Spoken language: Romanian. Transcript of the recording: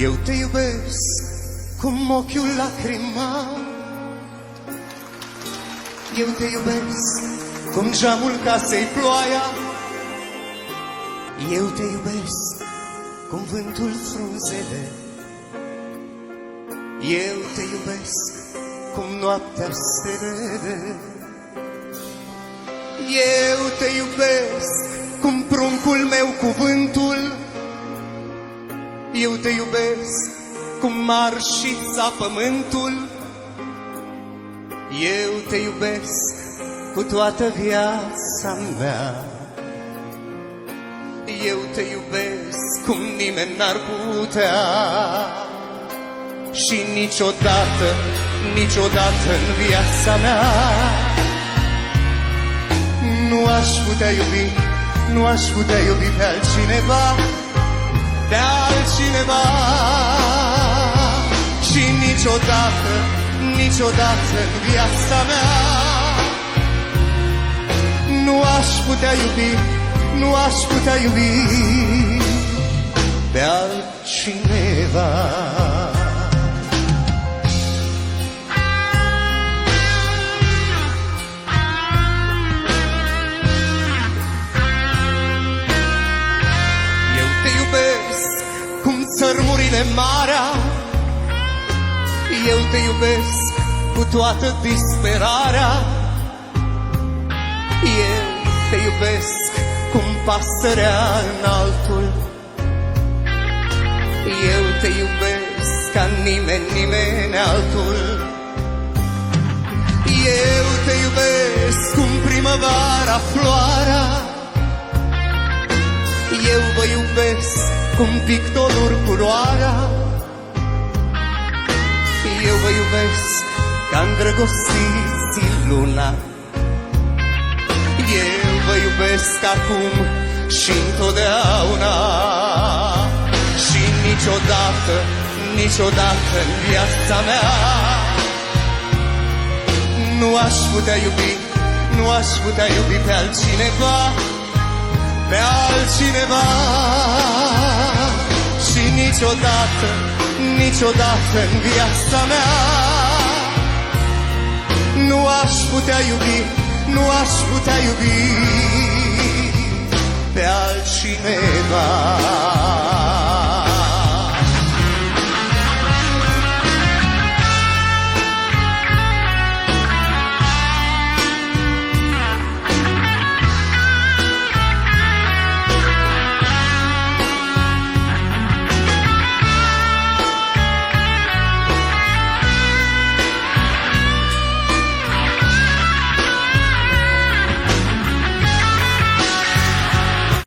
Eu te iubesc cum ochiul lacrimal, eu te iubesc cum geamul casei ploaia, eu te iubesc cum vântul frunzele, eu te iubesc cum noaptea stelele, eu te iubesc cum pruncul meu cuvântul, eu te iubesc cum marșița pământul, eu te iubesc cu toată viața mea, eu te iubesc cum nimeni n-ar putea. Și niciodată, niciodată în viața mea nu aș putea iubi, nu aș putea iubi pe altcineva, pe altcineva. Și niciodată, niciodată în viața mea nu aș putea iubi, nu aș putea iubi pe altcineva. Eu te iubesc cum țărmurile marea, eu te iubesc cu toată disperarea, eu te iubesc cum pasărea în altul, eu te iubesc ca nimeni, nimeni altul. Eu te iubesc cum primăvara floarea, eu vă iubesc cum pictorul culoarea, eu vă iubesc ca îndrăgostiții luna, eu vă iubesc acum și întotdeauna. Și niciodată, niciodată în viața mea nu aș putea iubi, nu aș putea iubi pe altcineva, pe altcineva. Și niciodată, niciodată în viața mea nu aș putea iubi, nu aș putea iubi pe altcineva.